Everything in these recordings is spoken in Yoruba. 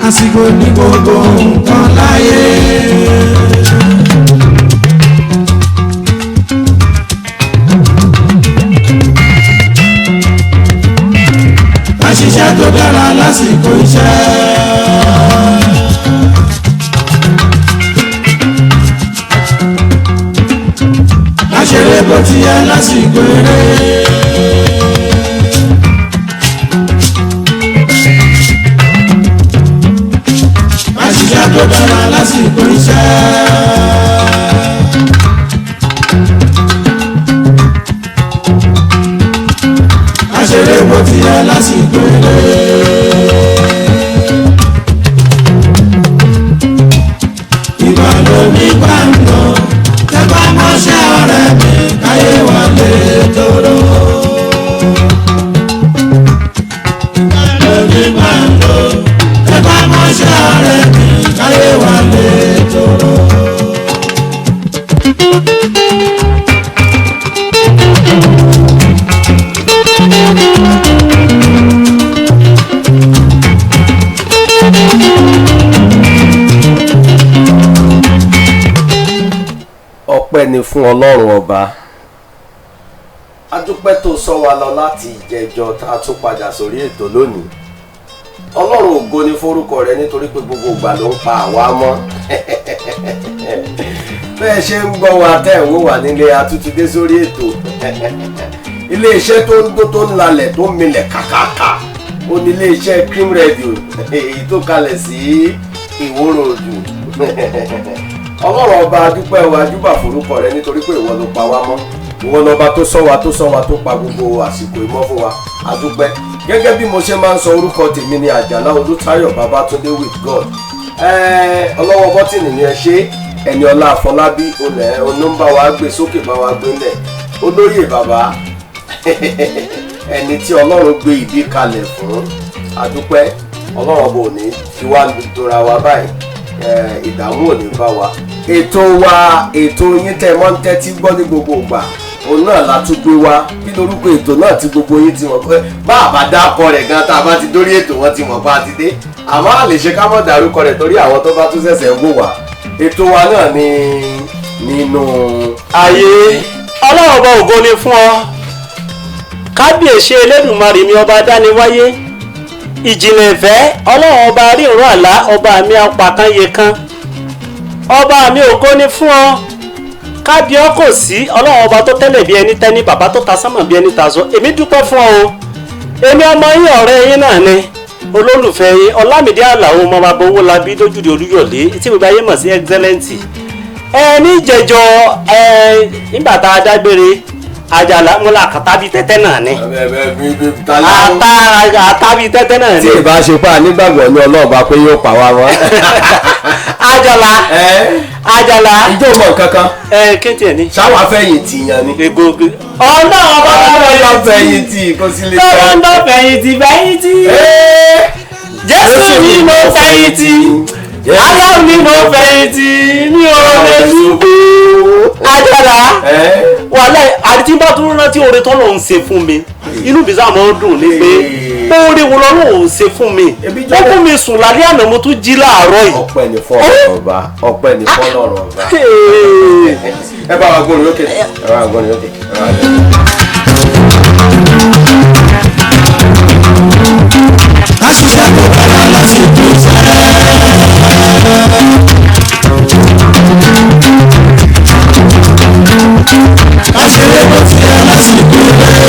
àsìkò ní gbogbo nǹkan láyé. ká ṣiṣẹ́ tó dára lásìkò iṣẹ́. ká ṣeré bó ti yẹ lásìkò eré. tó dára lásìkò iṣẹ́. ká ṣeré bó ti yẹ lásìkò eré. ìgbà ló ní gbàǹdọ̀ tẹ́gbà mọ́ṣẹ́ ọ̀rẹ́ mi káyé wọlé tóró. ìgbà ló ní gbàǹdọ̀ tẹ́gbà mọ́ṣẹ́ ọ̀rẹ́ mi káyé wà lè tóró. ọpẹ́ ni fún Ọlọ́run ọba. A dúpẹ́ tó sọ wa lọ láti ìjẹjọ tá a tún padà sórí ètò lónìí. Ọlọ́run ògo ni forúkọ rẹ nítorí pé gbogbo ìgbà ló ń pa àwa mọ́. Bẹ́ẹ̀ ṣe ń gbọ́ wa tẹ́ ń wò wá nílé atútúndé sórí ètò. Iléeṣẹ́ tó ń dó tó ń lalẹ̀ tó ń milẹ̀ kàkàkà ó ní iléeṣẹ́ Cream Radio èyí tó kalẹ̀ sí Ìwó Road. Ọlọ́run ọba adúpẹ́ wa júbà forúkọ rẹ nítorí pé ìwọ ló pa wá mọ́. Ìwọ lọba tó ṣọ́ wa tó pa gbogbo àsìkò ìmọ́ fún wa adúpẹ́. Gẹ́gẹ́ bí mo ṣe máa ń sọ orúkọ tèmi ni Àjàlá Olútáyọ̀ Babátúndé with God. Ọlọ́wọ́ bọ́tìnì ni ẹ ṣe Ẹniọlá Afọlábí onúmbà wa gbé sókè bá wa gbé lẹ̀ olóyè bàbá ẹni tí Ọlọ́run gbé ìdí kalẹ̀ fún adúpẹ́. Ọlọ́run bò ní fi wá dora wa báyìí ìdààmú ò ní bá wa. Ètò yín tẹ́ mọ́ ń tẹ́tí gbọ́ ní gbogbo ìgbà òun náà la tún gbé wá kí lórúkọ ètò náà tí gbogbo yín ti mọ̀ pé bá àbá dákọ rẹ̀ gan tá a bá ti dórí ètò wọn ti mọ̀ pé a ti dé àmọ́ a lè ṣe ká mọ̀ dárúkọ rẹ̀ torí àwọn tó bá tún ṣẹ̀ṣẹ̀ ń wò wá. Ètò wa náà ni nínú ayé. Ọlọ́run ọba ògo ni fún ọ kábíyèsí Elédùmarè mi ọba dániwáyé ìjìnlẹ̀ ìfẹ́ Ọlọ́run ọba ríran àlá ọba mi apàkànyè kan ọba mi ògo ni fún ọ kábíọ́ kò sí Ọlọ́run ọba tó tẹ́lẹ̀ bí ẹni tẹ́ni bàbá tó ta sánmọ̀ bí ẹni ta sọ. Èmi dúpẹ́ fún ọ o èmi ọmọ yín ọ̀rẹ́ yín náà ni olólùfẹ́ yín Ọlámídé Àlàó ọmọ bàbá Owólabí lójúde Olúyọ̀lé tí gbogbo ayé mọ̀ sí Excellence. Ní ìjẹjọ nígbà tá a dágbére Àjàlá múlá àkàtàbí tẹ́tẹ́ náà ni àtàbí tẹ́tẹ́ náà ni. tí ìbá ṣe pa nígbàgbọ́ ní Ọlọ́ọ̀bá pé yóò pa wá mọ́. Àjàlá ìjọ mọ̀ kankan. kéntì ẹ̀ ní. ṣáwá fẹ̀yìntì yan ni. egbògi. ọ̀nà ọba ọlọ́yọ̀ fẹ̀yìntì kò sí lè fẹ́. ọ̀nà fẹ̀yìntì. Jésù ni mo fẹ̀yìntì. Aláwọ̀ ni mo fẹ̀yìntì mi ò lè ṣubú. Àjàlá wàhálà àti bá tún rántí oore tọ́lọ̀ ń ṣe fún mi inú bí sáà máa ń dùn ní pé oore wo lọ́lọ́ ò ń ṣe fún mi ó fún mi sùn lálẹ́ àná mo tún jí láàárọ̀ yìí. ọpẹ́ ni fọ́lọ́run ọba ọpẹ́ ni fọ́lọ́run ọba. ẹ bá wa gbóni lókè ẹ bá wa gbóni lókè. ká ṣiṣẹ́ tó dára lásìkò iṣẹ́. ká ṣeré bó ti yẹ lásìkò eré.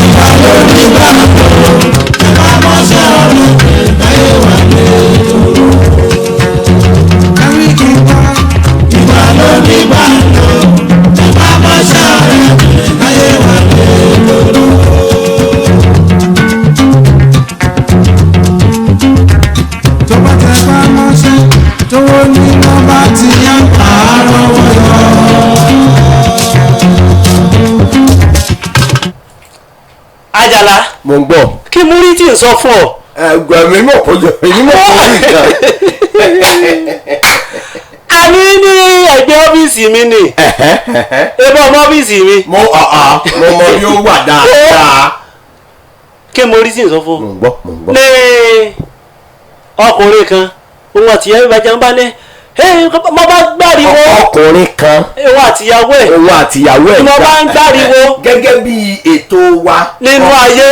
ìgbà ló ní gbàǹdọ̀ tẹ́gbà mọ́ṣẹ́ ọ̀rẹ́ mi káyé wà lè tóró. ìgbà ló ní gbàǹdọ̀ tẹ́gbà mọ́ṣẹ́ ọ̀rẹ́ mi káyé wà lè tóró. tó bá tẹ́gbà mọ́ṣẹ́ tó ní nọ́mbà tí yá àárọ̀ wọ̀yọ̀. Àjàlá mo ń gbọ́. kí mú rí tí ń sọ fún ọ. ẹgbẹ́ mi mọ̀ kó jọ èyí mọ̀ kó rí nǹkan. a ní ẹgbẹ́ ọ́fíìsì mi ni ebe ọmọ ọ́fíìsì mi. mo mọ bí ó wà dáadáa. kí mo rí sí ìsọ fún mò ń gbọ́. ní ọkùnrin kan òun àtìyàwó ìbàjẹ́ ń bá ní mo bá gbàriwo ọkùnrin kan òun àtìyàwó ẹ̀ òun àtìyàwó ẹ̀ mo bá ń gbàriwo gẹ́gẹ́ bí ètò wa nínú ayé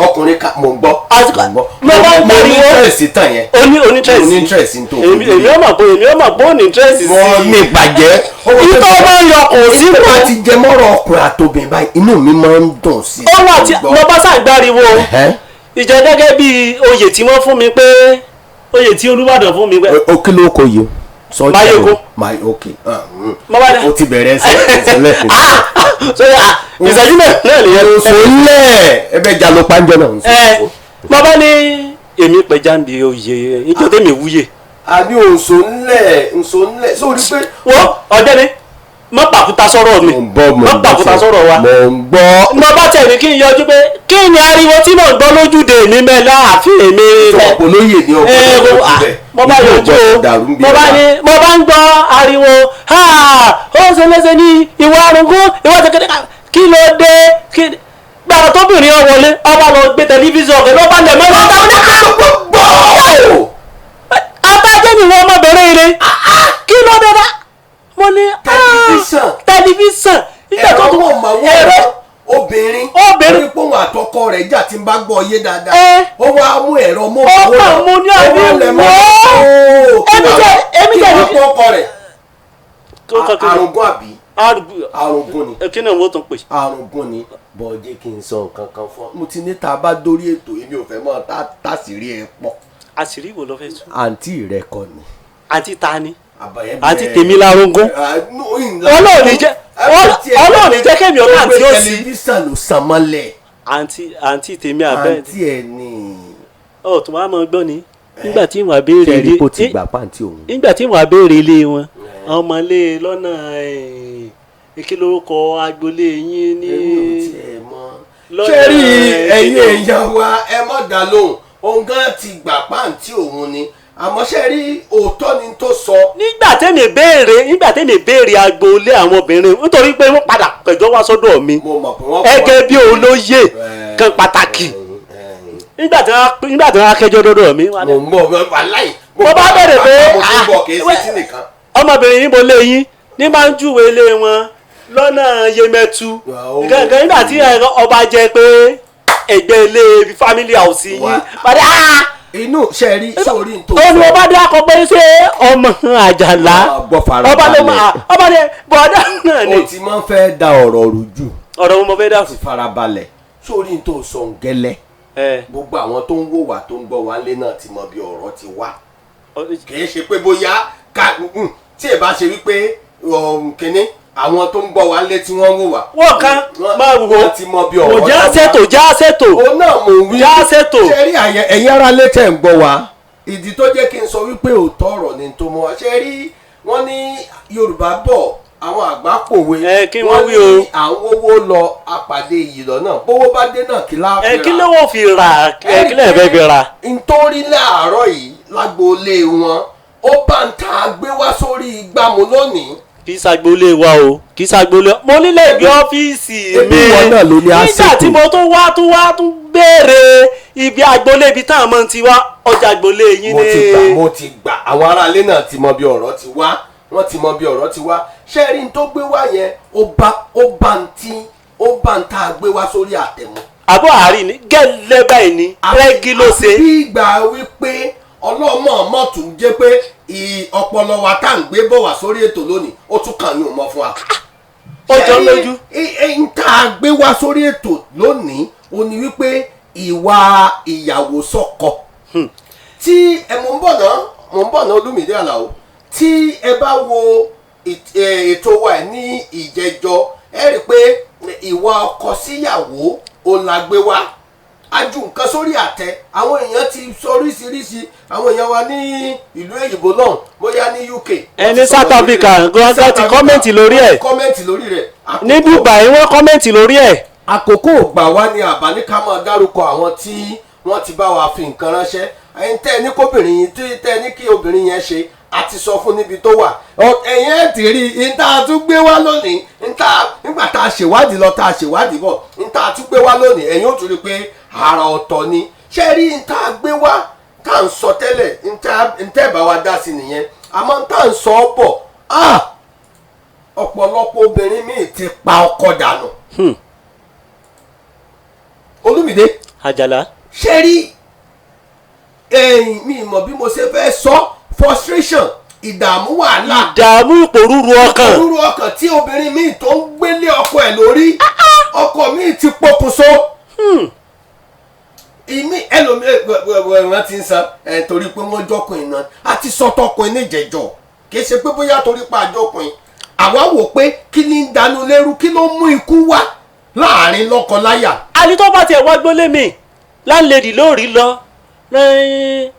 ọkùnrin kan mò ń gbọ́ mo bá ń gbàriwo interest tàn yẹn onítẹ̀sí tó èmi ọmọ bó ní interest sí wọ́n ní ìbàjẹ́ ìtọ́ bá ń yọ kò sí ìtọ́ bá kò ti jẹ mọ́rọ̀ ọkùnrin àtòbìn báyìí inú mi máa ń dùn sí òun àti mo bá ṣàgbàriwo ìjẹ́ gẹ́gẹ́ bí oyè tí wọ́n fún mi pé oyè tí Olúbàdàn fún mi pé o kí ló kọ yìí Máyégún o ti bẹ̀rẹ̀ ìṣẹ̀lẹ̀ ìṣẹ́jú náà lè yẹ nsọlẹ̀ ẹbẹ̀ jà ló pàǹjọ náà. mo bá ní èmi pẹja ń bi oyè ìjọ tèmi wúyè. àbí nsọlẹ̀ sórí pé. wọ́n ọjọ́ ni mọ pàkúta sọ̀rọ̀ mi mọ pàkúta sọ̀rọ̀ wa. mo ń gbọ́. mo bá tẹ̀ ní kí n yọjú pé kí ni ariwo tí mò ń gbọ́ lójúde mi mẹ́ láàfin mi. ọ̀pọ̀ lóye ní ọ̀pọ̀ mo bá yọjú o mo bá ń gbọ́ ariwo ó ṣe léṣe ní ìwà arúgbó ìwà tẹkẹtẹ kí ló dé gbàrà tóbìnrin ọ wọlé ọba lọ gbé tẹlifíṣàn ọ̀gẹ̀ lọ́ba lẹ̀ mọ́ lọ́ba gbọ́. abájẹ́ ni wọ́n ọmọbìnrin rẹ̀ kí ló dé dá mo ní tẹlifíṣàn ìgbà tó tún ẹ̀rọ obìnrin orí pòun àtọkọ rẹ̀ jà tí n bá gbọ́ yé dáadáa ó wá mú ẹ̀rọ mọ́ ọkọ mo ní àbí wọ́ èmi jẹ́ ní ọkọ rẹ̀ àrùngún àbí àrùngún ni kí ni wọ́n tún pè. àrùngún ni bọ́ọ̀dé kí n sọ nǹkan kan fún ọ mo ti ní tá a bá dórí ètò èmi ò fẹ́ mọ́ tásìrí ẹ pọ̀. àṣírí wo ló fẹ́ sùn. àǹtí rẹ kọ́ ni. àǹtí ta ni àǹtí tèmi lárúngún ọlọ́ọ̀ni jẹ́ kẹ́mi ọ̀la àǹtí ó sí. tẹlifíṣàn ló sàn mọ́lẹ̀. àǹtí tèmi abẹ́. àǹtí ẹ̀ ni. ọ̀ tó wàá mọ̀ gbọ́ ni nígbà tí wọ́n béèrè ilé kó ti gbà pàǹtí òun. nígbà tí wọ́n béèrè ilé wọn ọmọ ilé lọ́nà kí lórúkọ agboolé yín ní. ṣé rí ẹ̀yin èèyàn wa ẹ mọ̀ dá lóhùn òun gan ti gbà pàǹtí òun ni àmọ́ ṣe rí òótọ́ ni tó sọ. nígbà tẹ́mi béèrè agboolé àwọn obìnrin nítorí pé wọ́n padà pẹ̀jọ́ wá sọ́dọ̀ mi gẹ́gẹ́ bí olóyè kan pàtàkì nígbà tí wọ́n akẹ́jọ́ dọ́dọ̀ mi. mo bá bẹ̀rẹ̀ pé ọmọbìnrin níbo lé yín ní máa ń júwèé ilé wọn lọ́nà Yemẹtu gẹ́gẹ́ nígbà tí ọba jẹ pé ẹgbẹ́ ilé family house yín padà inú ṣe rí sórí tó sọ. ó ní ọba dé akọpẹ ṣé ọmọ Àjàlá ọba ló máa ọba dé bọ̀dá náà ni. o ti máa ń fẹ́ da ọ̀rọ̀ rú jù. ọ̀rọ̀ mo fẹ́ dà. ti farabalẹ̀ sórí tó sọ ngẹ́lẹ́ gbogbo àwọn tó ń wò wá tó ń gbọ́ wá lé náà ti mọ bí ọ̀rọ̀ ti wá. kì í ṣe pé bóyá tí ẹ bá ṣe wípé kínní àwọn tó ń gbọ́ wá lé tí wọ́n ń wò wá. wọ́n kan máa wò ó já sètò. ó náà mò ń wí. já sètò. ṣe rí ẹ̀yin ará létẹ̀ ń gbọ́ wá ìdí tó jẹ́ kí n sọ wípé òótọ́ ọ̀rọ̀ ni tó mọ́ wa ṣe rí wọ́n ní Yorùbá bọ̀ àwọn àgbà pòwe wọ́n ní àwọn owó lọ apàdé yìí lọ́nà bówó bá dé náà kí láàfin rà. kí ló wọ́n fi rà kí lè fẹ́ fi rà. nítorí láàárọ̀ yìí lágboolé wọn ó bá ń ta gbé wá sórí igbámu lónìí kì í ṣàgbólé wa o kì í ṣàgbólé mo nílé ìgbé ọ́fíìsì mi nígbà tí mo tún wá béèrè ibi àgbólé ibi táwọn ọmọ ti wá ọjà àgbólé yín ní. mo ti gbà àwọn aráalé náà ti mọ bí ọ̀rọ̀ ti wá wọ́n ti mọ bí ọ̀rọ̀ ti wá ṣẹ́ẹ́rì tó gbé wá yẹn ó bá ń ta gbé wá sórí àtẹ̀mọ́. àbọ̀ àárín ni gẹ́lẹ́ báyìí ni rẹ́gí ló ṣe. àbí ìgbà wípé ọlọ́mọ ọmọ tún jẹ́ pé ọpọlọ wa tá à ń gbé bọ̀ wá sórí ètò lónìí ó tún kàn ní ọmọ fún wa. ó jọ lójú. n tá a gbé wá sórí ètò lónìí ó ní wípé ìwà ìyàwó sọ́kọ. tí ẹ mò ń bọ̀ náà Olúmídé Àlàó tí ẹ bá wo ètò wa ní ìjẹjọ ẹ rí i pé ìwà ọkọ síyàwó ó la gbé wá aju nǹkan sórí àtẹ àwọn èèyàn ti sọ oríṣiríṣi àwọn èèyàn wa ní ìlú èyìnbó náà bóyá ní UK. ní South Africa gbọ́dọ̀ ti kọ́mẹ̀ntì lórí ẹ̀. kọ́mẹ̀ntì lórí rẹ̀. ní Dubai wọ́n kọ́mẹ̀ntì lórí ẹ̀. àkókò gbà wá ní àbá ní ká máa dárúkọ àwọn tí wọ́n ti bá wa fi nǹkan ránṣẹ́ ẹ̀yin tẹ́ ẹ ní kóbìnrin yìí tẹ́ ẹ ní kí obìnrin yẹn ṣe a ti sọ fún níbi tó wà ẹ̀yin ẹ̀ ti rí i níta tún gbé wá lónìí nígbà tá a ṣèwádìí lọ tá a ṣèwádìí bọ̀ níta tún gbé wá lónìí ẹ̀yin ó tún rí i pé àrà ọ̀tọ̀ ni ṣé rí n tá a gbé wá tá à ń sọ tẹ́lẹ̀ n tẹ́ bá wa dá sí nìyẹn àmọ́ n tá à ń sọ ọ́ bọ̀ ọ̀pọ̀lọpọ̀ obìnrin míì ti pa ọkọ dànù. Olúmídé Àjàlá ṣé rí mi mọ̀ bí mo ṣe fẹ́ sọ frustration ìdààmú wàhálà ìdààmú ìpòrúru ọkàn tí obìnrin míì tó ń gbélé ọkọ ẹ̀ lórí ọkọ míì ti pokùnso ìmí ẹlòmíràn ti ń san torí pé wọ́n jọkùnrin náà àti sọtọkùnrin níjẹ̀jọ́ kì í ṣe pé bóyá torí pa àjọkùnrin àwa wò pé kí ni ń dánú lérú kí ló mú ikú wá láàrin lọ́kọ-láyà. àní tó bá tiẹ̀ wá gbólé mi láńlẹ́dì lórí lọ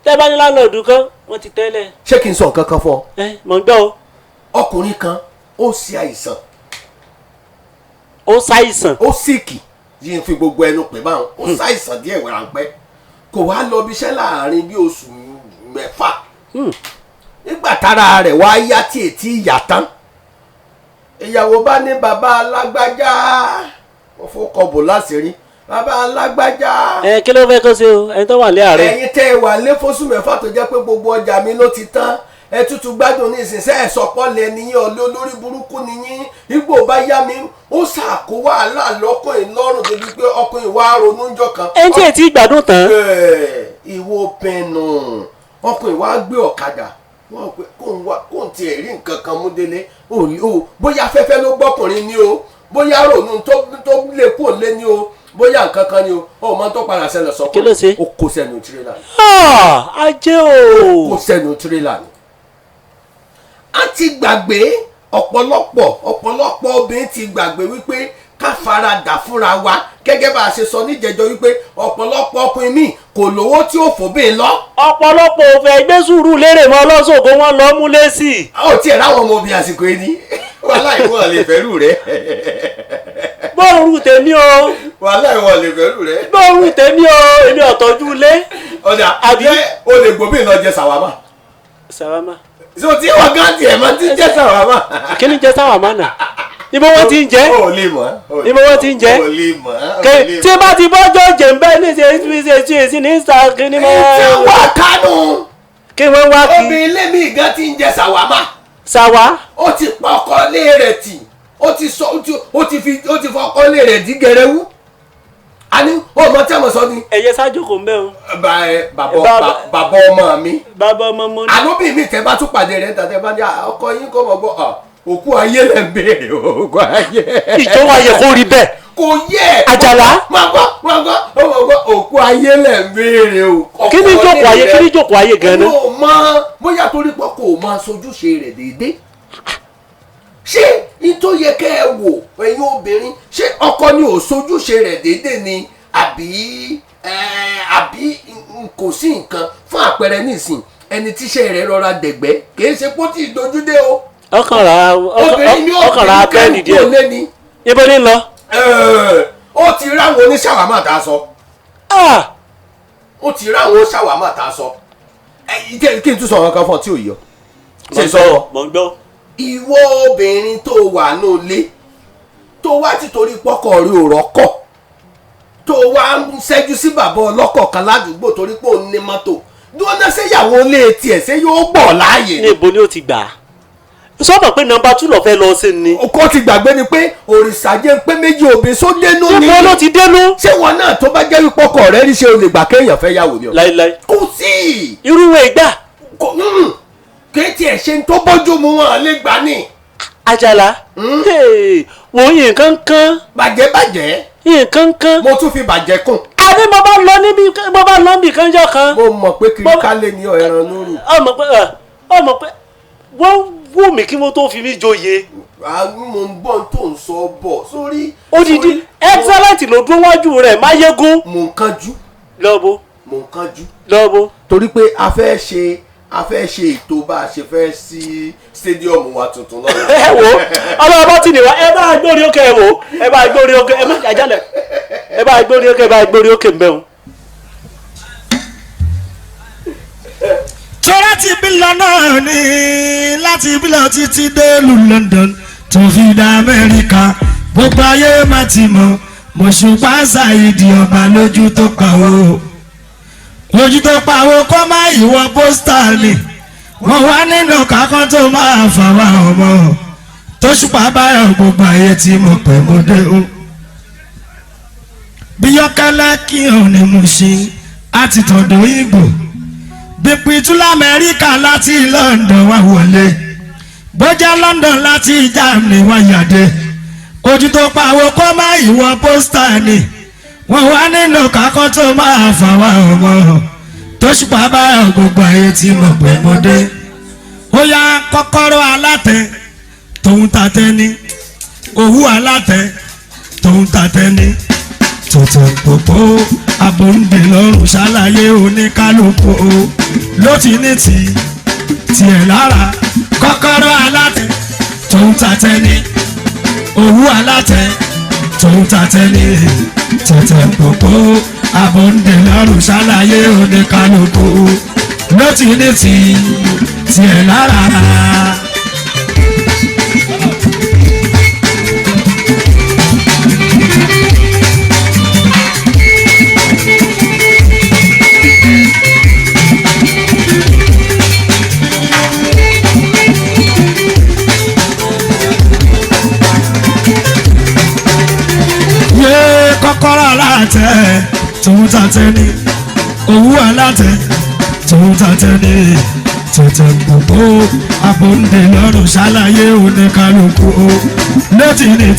tẹ́ bá ní láńlọ́ọ̀dù kan wọ́n ti tẹ́lẹ̀. ṣé kí n sọ nǹkan kan fún ọ. mọ̀ ń gbọ́ o. ọkùnrin kan ó ṣe àìsàn. ó ṣàìsàn. ó síìkì yìí ń fi gbogbo ẹnu pè báwọn ó ṣàìsàn díẹ̀ ráńpẹ́ kò wá lọ bí iṣẹ́ láàrin bí oṣù 6. nígbà tára rẹ̀ wá yá tí ètí ìyá tán ìyàwó bá ní bàbá alágbájá wọ́n fọkọ̀ bò láṣìírí bàbá alágbájá. kí ló fẹ́ kó ṣe o ẹni tó wà lé àárẹ̀. ẹ̀yin tẹ́ ẹ wà lé fóṣù 6 tó jẹ́ pé gbogbo ọjà mi ló ti tán ẹ tútù gbádùn ní ìsinsẹ́ ẹ̀sọ́pọ̀lẹ̀ nìyẹn ọ̀lẹ́ olórí burúkú nìyẹn igbó bá yá mi ó ṣàkó wàhálà lọ́kùnrin lọ́rùn débi pé ọkùnrin wàá ronú ńjọ́ kan. ẹ ń tí ì tí gbádùn tán. ìwọ pinnu ọkùnrin wàá gbé ọ̀kadà wọ́n pé kóun tiẹ̀ rí nǹkan kan mú délé bóyá afẹ́fẹ́ ló gbọ́kùnrin ni o bóyá ronú tó lè kó lé ni o bóyá nǹkan kan ni o ọmọ tó padà ṣẹlẹ̀ sọ pé ó kó sẹ́nu tirẹ́là ni. ajé o. ó kó sẹ́nu tirẹ́là ni. a ti gbàgbé ọ̀pọ̀lọpọ̀ obìnrin ti gbàgbé wípé ká faradà fúnra wa gẹ́gẹ́ bá a ṣe sọ níjẹ̀jọ́ wípé ọ̀pọ̀lọpọ̀ ọkùnrin míì kò lówó tí ó fòbìn lọ. ọ̀pọ̀lọpọ̀ ò fẹ́ gbé sùúrù lérè mọ́ lọ́sọ̀kò wọn lọ mú lẹ́sì. ó tiẹ̀ láwọn ọmọ obìnrin àsìkò yìí ni wàhálà ìwọ̀n lè fẹ́rù rẹ̀. bọ́ọ̀rù tèmi o. wàhálà ìwọ̀n lè fẹ́rù rẹ̀. bọ́ọ̀rù tèmi o èmi ọ̀tọ́jú lé. ọ̀dà àbí o lè gbòmí lọ jẹ sàwámà. sàwámà. so tí wọn gán tiẹ̀ máa ti jẹ sàwámà. kí ni jẹ sàwámà náà ibo wọn ti ń jẹ ibo wọn ti ń jẹ tí bá ti bọ́jọ́ jẹ̀ ń bẹ́ẹ̀ ní ṣe ní ìsàkí ní mọ́. tí wọ́n kánú. kí wọ́n wá kí. obìnrin lẹ́mí gan ti ń jẹ sàwámà. sàwá. ó ti pa ọkọ lé rẹ̀ tì ó ti fọ ọkọ lé rẹ̀ dí gẹrẹwú. a ní ọmọ tí a mọ̀ sọ ni. ẹ̀yẹ ṣáájú kò ń bẹ́ o. bàbá ọmọ mi. bàbá ọmọ mo ní. àlóbì mi tẹ bá tún pàdé rẹ̀ tàtẹ́ bá ní ọkọ yín kọ́ mọ̀ gbọ́ òkú ayé lẹ ń béèrè òkú ayé. ìjọba yẹ kó rí bẹ́ẹ̀. kò yẹ. Àjàlá. máa gbọ́ òkú ayé lẹ ń béèrè o. kí ni jókòó ayé kí ni jókòó ayé gan-an. mo mọ bóyá torí pé kò máa sojúṣe rẹ̀ déédéé. ṣé nítorí yẹ kẹ́ ẹ wò ẹ̀yin obìnrin ṣé ọkọ ni ò sojúṣe rẹ̀ déédéé ni àbí kò sí nǹkan fún àpẹẹrẹ nísìn ẹni tíṣẹ́ rẹ̀ rọra dẹ̀gbẹ́ kì í ṣe pé ó ti dojúdé o. ọkàn ra abẹ́ẹ̀lì díẹ̀ ibo ní lọ. ó ti ráwọn oníṣàwámà tá a sọ. ó ti ráwọn oníṣàwámà tá a sọ. kí n tún sọ ọ̀rọ̀ kan fún ọ tí ò yọ. ṣe sọ̀rọ̀. mọ̀ ń gbọ́. ìwọ obìnrin tó wà nílé tó wá ti torí pọ́kọ̀ rí òrọ́kọ̀ tó wá ń ṣẹ́jú sí bàbá ọlọ́kọ̀ kan ládùúgbò torí pé òun ní mọ́tò dúró náà ṣéyàwó ilé tiẹ̀ ṣé yóò gbọ̀ láàyè. níbo ni ó ti gbà á sọ́dọ̀ pé nọ́mbà 2 lọ fẹ́ lọ sí ni. ọkọ ti gbàgbé ni pé òrìṣà jẹ́ pé méjì obìnrin só dénú ni. níbo ló ti dénú. ṣé wọn náà tó bá jẹ́ wípé ọkọ rẹ rí ṣe o lè gbà kéèyàn fẹ́ yàwó ni o. láíláí. kò sí. irú ẹ̀ gbà. kéètì ẹ̀ ṣe ń tó bójú mu wọn lè gbà ní. Àjàlá. wò ó nǹkan kan. bàjẹ́. nǹkan kan. mo tún fi bàjẹ́ kùn. àbí mo bá lọ níbi kanjọ́ kan. mo mọ̀ pé kiri kálẹ̀ ní ẹran lóru. ọmọ pé wọ́n wù mí kí wọ́n tó fi mí joyè. mo ń bọ̀ tó ń sọ bọ̀ sórí. odidi excellent ló dún wájú rẹ̀ máyégún. mò ń kánjú. lọ́bọ̀. mò ń kánjú. lọ́bọ̀. torí pé a fẹ́ ṣe ètò bá a ṣe fẹ́ sí stadium wa tuntun lọ́la. ẹ wo ọlọ́ọ̀bọ tí nìwá ẹ bá gbórí òkè ẹ wò ẹ bá gbórí òkè ẹ má jàjálẹ̀ ẹ bá gbórí òkè ẹ bá gbórí òkè ń bẹ̀ wọn. tó láti bílọ̀ náà ní láti bílọ̀ títí dé ìlú London tó fi dá Amẹ́ríkà gbogbo ayé má ti mọ̀ Mọ̀ṣùpá Ṣàìdì ọba lójú tó pawó lójú tó pawó kó má ìwọ pósítà ni wọ́n wá nínú kákan tó máa fà wá ọmọ tóṣùpá báyọ̀ gbogbo ayé tí mo pè mo dé o. bí yọkẹ́lẹ́ kí òun ni mo ṣe àti tọ̀dọ̀ ìgbò bí pitú lamẹ́ríkà láti London wá wọlé bójá London láti Germany wá yàdé ojú tó pawó kó má ìwọ pósítà ni wọ́n wá nínú kákan tó máa fà wá ọmọ tóṣùpá báyọ̀ gbogbo ayé tí mo pè mo dé. ó yá kọ́kọ́rọ́ alátẹ tòun tàtẹ ní òwú alátẹ tòun tàtẹ ní tòtò pòpò abòǹdè lọ́rùn ṣàlàyé oníkálukú ló ti ní tiẹ̀ lára kọ́kọ́rọ́ alátẹ tòun tàtẹ ní òwú alátẹ tòun tàtẹ ní tòtò pòpò abòǹdè lọ́rùn ṣàlàyé oníkálukú ló ti ní tiẹ̀ lára. Kọ́kọ́rọ́ alátẹ tòun tàtẹ ní òwú alátẹ tòun tàtẹ ní tètè gbogbo abòǹdè lọ́rùn ṣàlàyé oníkálukú létí ní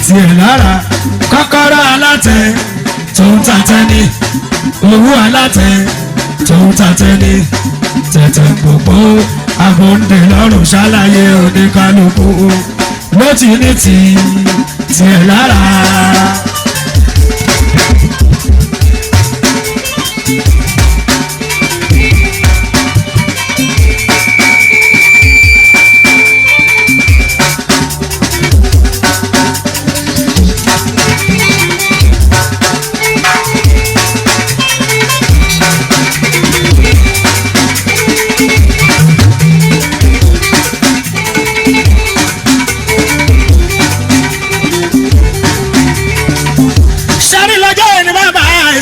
tiẹ̀ lára kọ́kọ́rọ́ alátẹ tòun tàtẹ ní òwú alátẹ tòun tàtẹ ní tètè gbogbo abòǹdè lọ́rùn ṣàlàyé oníkálukú létí ní tiẹ̀ lára.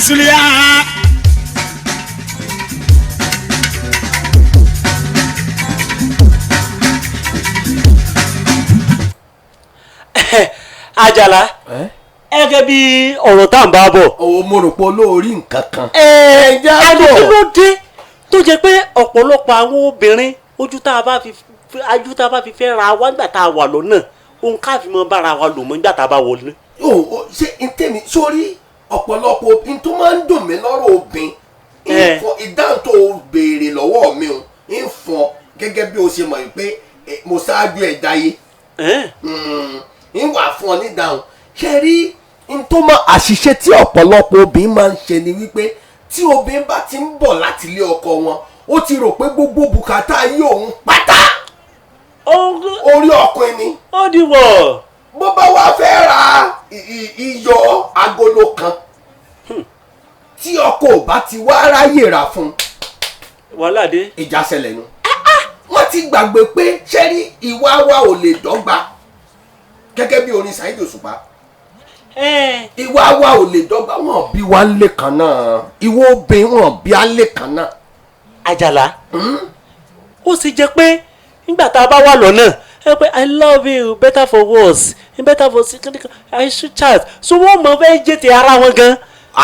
Sulia. Àjàlá gẹ́gẹ́ bí ọ̀rọ̀ tá à ń bá bọ̀. owó mo rò pé olórí nǹkan kan. àti kí ló dé tó jẹ́ pé ọ̀pọ̀lọpọ̀ àwọn obìnrin ojú tá a bá fi fẹ́ ra wá nígbà tá a wà lọ́nà òun káàfin mọ́ bára wa lò mọ́ nígbà tá a bá wọlé. ṣé n tẹ́mi sórí ọ̀pọ̀lọpọ̀ obìnrin tó máa ń dùn mí lọ́rọ̀ obìnrin ìdáhùn tó béèrè lọ́wọ́ mi ò ń fọ gẹ́gẹ́ bí o ṣe mọ̀ pé mo ṣáájú ẹ̀ dáyé ń wà fún ọ nídáhùn ṣe rí n tó mọ àṣìṣe tí ọ̀pọ̀lọpọ̀ obìnrin máa ń ṣe ni wípé tí obìnrin bá ti ń bọ̀ láti ilé ọkọ wọn ó ti rò pé gbogbo bùkátà yìí òun pátá orí ọkùnrin ni. ó di wọ̀. bó bá wá fẹ́ ra iyọ̀ agolo kan tí ọkọ ò bá ti wá ráyè rà fún un. wàhálà dé. ìjà ṣẹlẹ̀ nu. wọ́n ti gbàgbé pé ṣẹ́rí ìwà wa ò lè dọ́gba gẹ́gẹ́ bí orin Saheed Òṣùpá. ìwà wa ò lè dọ́gba wọn bí wa lè kan náà ìwọ obìnrin wọn bí a lè kan náà. Àjàlá ó sì jẹ́ pé nígbà tá a bá wà lọ́nà ẹ pé I love you better for worse better for sick I should chat so wọ́n mọ̀ fẹ́ jẹ́ ti ara wọn gan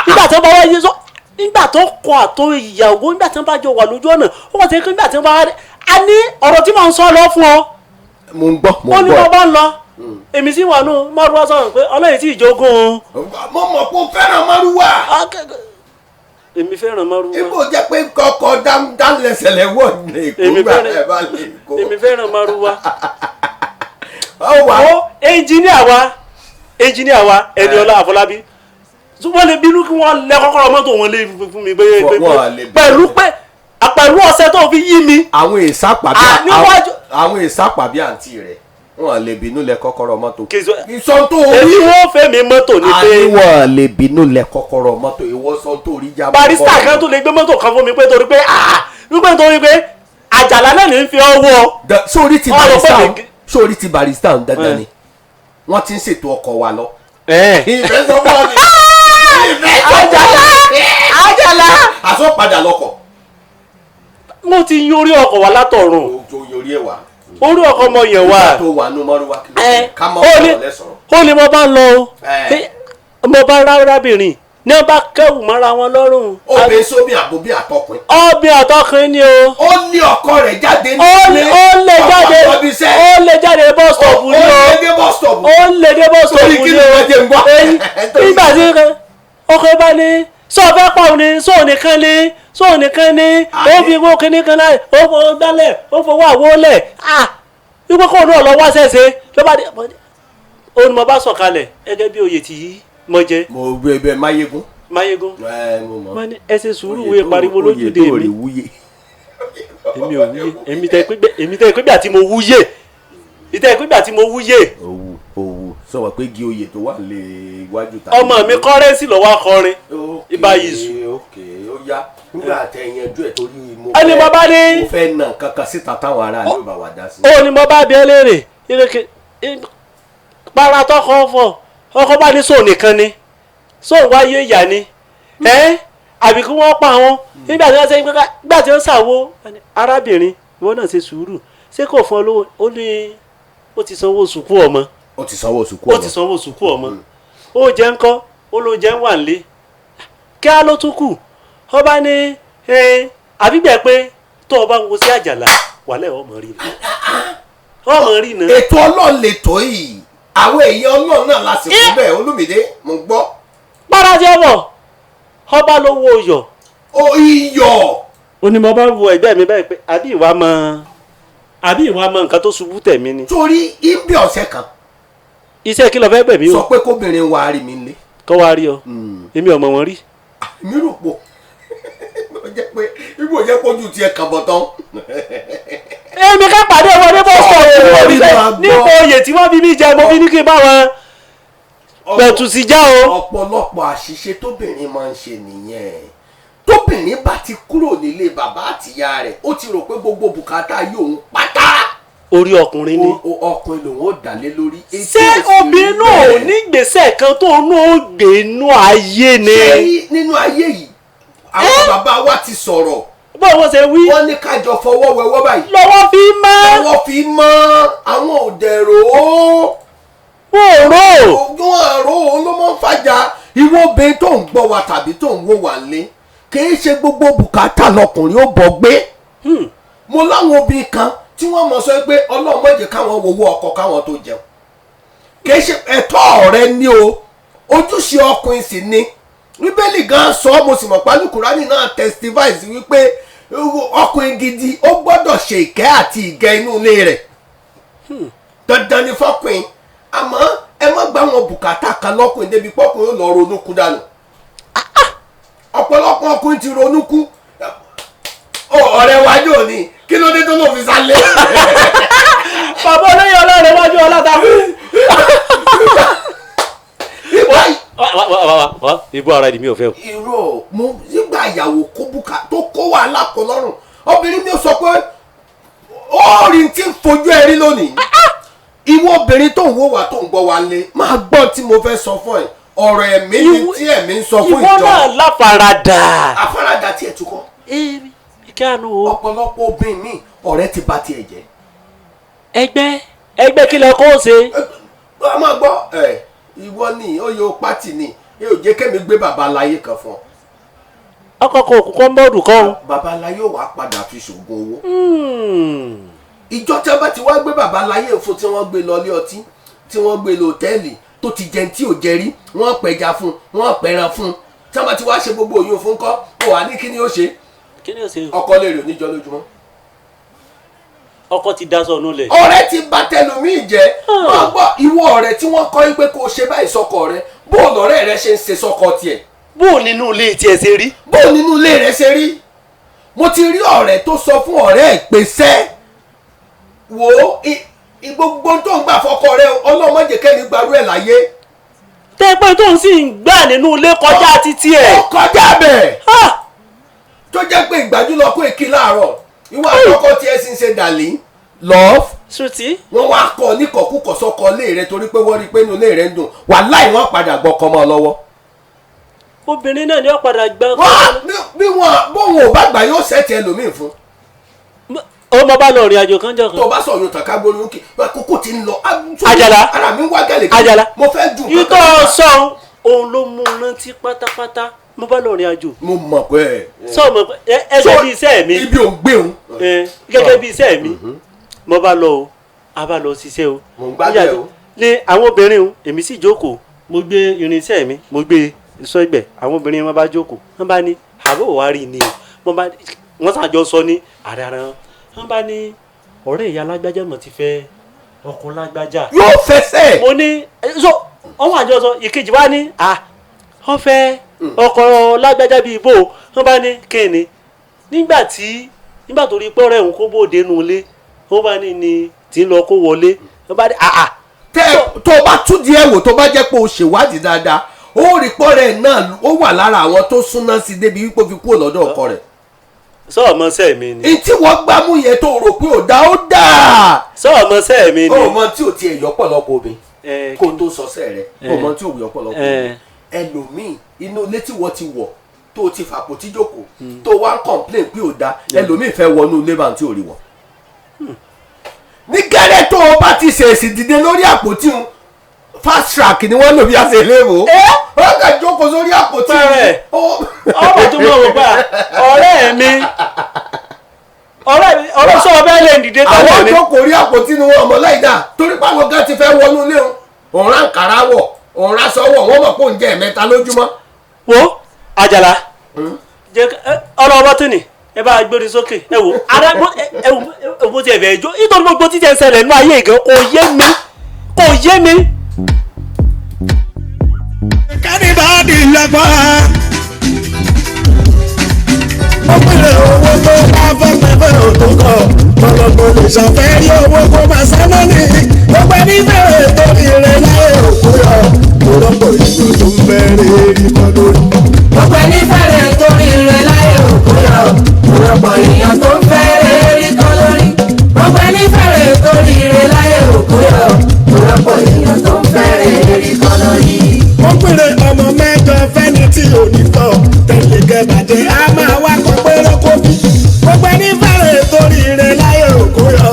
nígbà tí wọ́n bá wá yé sọ nígbà tó kọ àtò ìyàwó nígbà tí wọ́n bá jọ wà lójú ọ̀nà ó wọ́n ti rí nígbà tí wọ́n bá wá a ní ọ̀rọ̀ tí mò ń sọ lọ fún ọ. mo ń gbọ́ ó ní wọ́n bá ń lọ èmi sì wà nù márùwá sọ̀rọ̀ pé ọlọ́yin tí ìjogún. mo mọ̀ pé o fẹ́ràn márùwá. èmi fẹ́ràn márùwá. ibo jẹ́ pé kọ́kọ́ dánlẹ̀sẹ̀lẹ̀ wọ̀ ní ìkógbà ẹ̀ bá lè kó. èmi fẹ́ràn márùwá. ó ẹnjìníà wa Ẹniọlá Àfọlábí wọ́n lè bínú kí wọ́n lẹ kọ́kọ́rọ́ mọ́tò wọn lé fún mi pẹ̀lú ọ̀sẹ̀ tó fi yí mi. àwọn èsàpà bí àǹtí rẹ̀ wọ́n lè bínú lẹ kọ́kọ́rọ́ mọ́tò. ìsọ tó rí èyí wọ́n fẹ́ mi mọ́tò ní pé. àníwọ̀n lè bínú lẹ kọ́kọ́rọ́ mọ́tò ìwọ sọ tó rí jábọ̀. barista kan tó lè gbé mọ́tò kan fún mi pé torí pé Àjàlá náà ní fi ọwọ́. sórí ti barista ń dandan ni wọ́n ti ń ṣètò ọkọ̀ wa lọ ìfẹ́ sọ fún ọ ni. Àjàlá. àsọ padà lọkọ̀. mo ti yorí ọkọ̀ wá látọ̀run. ojú yorí ẹ̀ wá. orí ọkọ̀ mọ yẹn wá. tó wà nù mọ́rú wá kí ló ká mọ́ ọ̀rọ̀ lẹ́sọ̀rọ̀. ó ní mo bá ń lọ o mo bá rárábìnrin ní wọ́n bá kẹ́wù mọ́ra wọn lọ́rùn. obìnrin sómi àbòbí àtọkùnrin. ọbẹ̀ àtọkùnrin ni o. ó ní ọkọ rẹ̀ jáde ní ilé. ó lè jáde bus stop ni o. ó lè dé bus stop. ó lè dé bus stop ni o. torí kí ni wọ́n jẹ́ ń gbọ́. nígbà tí ọkọ̀ bá ní sọ fẹ́ pa òní sọ nìkan ni sọ nìkan ni ó fi wó kíní kan láì ó fọ dálẹ̀ ó fọwọ́ àwọlẹ̀ wípé kó náà lọ wá ṣẹ̀ṣẹ̀ ló bá dé ó ní mo bá sọ̀kalẹ̀ gẹ́gẹ́ bí oyè tí mo jẹ. mo bẹ Máyégún. Máyégún mo mọ. wọ́n ní ẹ ṣe sùúrù wúye pariwo lójúde mi èmi ò wúye èmi tẹ pé gbà tí mo wúye ìtẹ pé gbà tí mo wúye. òwú sọ wà pé igi oyè tó wà lè iwájú ta. ọmọ mi kọ́rẹ́nsì lọ́wọ́ akọrin ibà yìí sùn. ok ó yá nígbà tẹ yanjú ẹ torí mo ẹni mo bá ní. mo fẹ́ nà kankan síta táwọn ará ló bá wà dá sí. ó ní mo bá bí ẹ léèrè ìrèké para tọkọ fọ ọkọ bá ní sóò nìkan ni sóò wáyé ìyá ni àbí kí wọ́n pa wọn nígbà tí wọ́n ṣe nígbà tí wọ́n ṣàwo arábìnrin ìwọ náà ṣe sùúrù ṣé kò fún ọ lówó ó ní ó ti sanwó sùkú ọmọ. ó ti sanwó sùkú ọmọ. ó ti sanwó sùkú ọmọ. ó jẹ́ ńkọ́ ó ló jẹ́ ń wà nílé kí á ló tún kù ọ bá ní àbígbẹ́ pé tó o bá ń wo sí Àjàlá wàlẹ́ ọmọ rí ni ọmọ rí ni. ètò Ọlọ́run lè tó yìí àwọn èèyàn Ọlọ́run náà lásìkò bẹ́ẹ̀ Olúmídé mo gbọ́. párajẹ́ bọ̀ ọba ló wo iyọ̀. ó iyọ̀. ó ní mo bá wo ẹgbẹ́ mi báyìí pé àbí ìwà mọ nǹkan tó ṣubú tẹ̀mí ni. torí ibi ọ̀sẹ̀ kan. iṣẹ́ kí ló fẹ́ gbẹ̀mí o. sọ pé kóbìnrin wa rí mi lé. kọ́ wa rí ọ èmi ọmọ wọn rí. mi rò pọ̀ ibo jẹ́ kójú tiẹ̀ kàn bọ̀ tán. èmi ká pàdé wọn ní bọ́sọ̀ nípa oyè tí wọ́n fi mí jẹ mo fi ní kí n bá wọn pẹ̀tù sí já o. ọ̀pọ̀lọpọ̀ àṣìṣe tóbìnrin máa ń ṣe nìyẹn tóbìnrin bá ti kúrò nílé bàbá àtìyá rẹ̀ ó ti rò pé gbogbo bùkátà yóò ń pátá. orí ọkùnrin ni. ọkùnrin lòun ó dálé lórí. ṣé obìnrin náà ò ní gbèsè kan tó náà gbé inú ayé ni. ṣé nínú ayé yìí àwọn bàbá wa ti sọ̀rọ̀. báwo wọ́n ṣe wí. wọ́n ní kájọ fọwọ́ wẹwọ́ báyìí. lọ́wọ́ fi mọ́. lọ́wọ́ fi mọ́ àwọn òdẹ̀rọ̀ ó. wọ́n rò. wọ́n àrò ó ló máa ń fàjà ìwọ obìnrin tó ń gbọ́ wa tàbí tó ń wò wá lé kìí ṣe gbogbo bùkátà lọkùnrin ó bọ̀ gbé. mo láwọn obìnrin kan tí wọ́n mọ̀ sọ pé Ọlọ́run má jẹ́ káwọn wowó ọkọ káwọn tó jẹun kìí ṣe ẹ̀tọ́ rẹ ní o ojúṣe ọkùnrin sì ni Bíbélì gan sọ mo sì mọ̀ pálí Kùránì náà testify sí wípé ọkùnrin gidi ó gbọ́dọ̀ ṣe ìkẹ́ àti ìgẹ́ inú ilé rẹ̀ dandan ni fọkùnrin àmọ́ ẹ má gbá wọn bùkátà kan lọ́kùnrin débi pọ́kùnrin ó lọ ronú kú dànù ọ̀pọ̀lọpọ̀ ọkùnrin ti ronú kú ọ̀rẹ́ wájú òní kí ló dé tó ló fi sálẹ̀. bàbá olóyè ọlọ́run wájú ọlọ́tàkù. ibú ara ẹni mi ò fẹ́ o. irọ́ mo nígbà ìyàwó kó bùkà tó kó wàhálà kọ lọ́rùn obìnrin mi sọ pé orin tí ń fojú ẹ rí lónìí ìwọ obìnrin tó ń wò wá tó ń gbọ́ wa lé máa gbọ́ tí mo fẹ́ sọ fún ẹ ọ̀rọ̀ ẹ̀mí ni tí ẹ̀mí ń sọ fún ìjọ. ìwọ náà láfaradà. àfaradà tiẹ̀ tún kọ́. kí á nù o. ọ̀pọ̀lọpọ̀ obìnrin mi ọ̀rẹ́ ti bà tiẹ̀ jẹ́. ẹgbẹ́ kí lẹ kó o ṣe. a máa gbọ́ ìwọ ni ó yọ pátì ni yóò jẹ́ kẹ́mi gbé bàbá aláyé kan fún ọ. ọkọ̀ kò kú kọ́ńbọ́ọ̀dù kan. bàbá aláyé ò wá padà fi ṣògùn owó. ìjọ tí wọ́n bá ti wá gbé bàbá aláyé fún tí wọ́n gbé lọ ilé ọtí tí wọ́n gbé lọ hòtẹ́ẹ̀lì tó ti jẹun tí ò jẹ rí wọ́n pẹja fún wọ́n pẹran fún tí wọ́n bá ti wá ṣe gbogbo òyìn fún kọ́ ó wà ní kí ni ó ṣe. kí ni ó ṣe. ọkọ lè rò níjọ lójúmọ́. ọkọ ti daṣọ ọ̀nù lẹ̀. ọ̀rẹ́ ti bà tẹlòmíì jẹ́ wọ́n gbọ́ ìwọ ọ̀rẹ́ tí wọ́n kọ́ pé kó o ṣe báyìí sọ́kọ rẹ bó lọ́rẹ́ rẹ ṣe ń ṣe sọ́kọ tiẹ̀. bó nínú ilé tiẹ̀ ṣe rí. bó nínú ilé rẹ ṣe rí. mo ti rí ọ̀rẹ́ tó sọ fún ọ̀rẹ́ ìpèsè wo gbogbo tó ń gbà fọ́kọ rẹ ọlọ́mọdé kẹ́ni gbarú ẹ̀ láyé. tẹ́pẹ́ tó ń sì ń gbà nínú ilé kọjá títí ẹ̀. ó kọjá bẹ́ẹ̀. tó jẹ́ pé ìgbàjú lọ kó èkì láàárọ̀ ìwọ àkọ́kọ́ tí ẹ sì ń ṣe dàlí love sùtì. wọ́n wá kọ́ níkọ̀kúkọ̀ sọ́kọ ilé rẹ torí pé wọ́n rí i pé inú ilé rẹ ń dùn wàláhì wọ́n padà gbọ́kọ mọ́ ọ lọ́wọ́. obìnrin náà ni ó padà gbà. bí wọn bóun ò bá gbà yóò ṣẹ́ẹ̀tì ẹlòmíì fún. ó mọ bá lọ ìrìn àjò kan jọ kan. tó o bá sọ yóò tàn ká gbórí òkè kókó ti ń lọ. Àjàlá ara mi ń wá gàlè. Àjàlá mo fẹ́ dùn. ìtọ́ sọ òun ló mú un rántí pátápátá mo bá lọ ìrìn àjò. mo mọ̀ pé. sọ mọ pé ẹgbẹ́ bí iṣẹ́ mi. ibi ò ń gbé òun. gẹ́gẹ́ bí iṣẹ́ mi mo bá lọ o a bá lọ ṣiṣẹ́ o. mo ń gbàgbé o. ní àwọn obìnrin o èmi sì jókòó mo gbé irinṣẹ́ mi mo gbé sọ ẹgbẹ́ àwọn obìnrin wọn bá jókòó wọn bá ní àbò wá rí ni o wọn ṣàjọ sọ ní àrẹ ara wọn bá ní ọ̀rẹ́ ìyá lágbájá mọ̀ ti fẹ́ ọkọ lágbájá. yóò fẹsẹ̀. mo ní so wọn wà jọ sọ ìkejì wá ní wọn fẹ́ ọkọ lágbájá bíi ibo wọn bá ní kéènì nígbà tó rí pọ́nrẹ́ òun kó bóde nù lé wọn bá ní ni tí ń lọ kó wọlé wọn bá ní tó o bá tún di ẹ̀wò tó bá jẹ́ pé o ṣèwádìí dáadáa ó rí pọ́nrẹ́ náà ó wà lára àwọn tó súná sí débi wípé ó fi kúrò lọ́dọ̀ ọkọ rẹ̀. sọ ọmọ sẹ mi ni. ìtí wọ́n gbámú yẹn tó rò pé ò dá ó dáa. sọ ọmọ sẹ mi ni. ọmọ tí ò tiẹ̀ yọ pọ̀lọpọ̀ obìnrin kó o tó sọ sẹ́ rẹ̀ ọmọ tí ò yọ pọ̀lọpọ̀ obìnrin ẹlòmíì inú ilé tí wọ́n ti wọ̀ tó o ti fàpótí jókòó tó wá ń complain pé ò dá ẹlòmíì fẹ́ wọnú ilé bá ń tí ò rí wọ̀. ní gẹ́rẹ́ tó o bá ti ṣèèṣì dìde lórí àpótí un fast track ni wọ́n lò bí a ṣe léwo. ó kà jókòó sórí àpótí un. ọmọ tó mọ̀ wò pa ọ̀rẹ́ mi ọ̀rẹ́ sọ bẹ́ẹ̀ lè dìde tọ́lẹ̀ àwọn mi. jókòó rí àpótí ni wọn ọmọ láì dá torí pé àwọn gan ti fẹ́ wọnú ilé wọn. òun rán kàrá wọ̀ òun rán sọ́wọ́ wọ́n mọ̀ pé òun jẹ́ ẹ̀mẹ́ta lójúmọ́. wo Àjàlá ọlọ́wọ́ tó ní ẹ bá gbórí sókè ẹ wò ara ẹ wò tí ẹ bẹ̀ jó nítorí gbogbo títẹ̀ ń ṣẹlẹ̀ nínú ayé ìgàn kò yé mi. kánìbàdì lọ́gbọ́n ó pèrè owó tó bá fẹ́ pẹ́pẹ́ òtúkọ̀ ọlọ́gbọ́n lè ṣàfẹ́ rí owó kó máa sáná ní gbogbo ẹni bẹ̀rẹ̀ torí rẹ̀ láyé òkú yọ lọ́pọ̀ ìlú tó ń bẹ̀rẹ̀ rí kọ́ lórí. gbogbo ẹni bẹ̀rẹ̀ torí rẹ̀ láyé òkú yọ lọ́pọ̀ èèyàn tó ń bẹ̀rẹ̀ rí kọ́ lórí. gbogbo ẹni bẹ̀rẹ̀ torí rẹ̀ láyé òkú yọ lọ́pọ̀ èèyàn tó ń bẹ̀rẹ̀ rí kọ́ lórí. ó pèrè ọmọ mẹ́jọ fẹ́ni tí ò ní tọ̀ tẹ̀lé gẹ̀bàjẹ́ á máa wá kọ́ péré kó bí. gbogbo ẹni bẹ̀rẹ̀ torí rẹ̀ láyé òkú yọ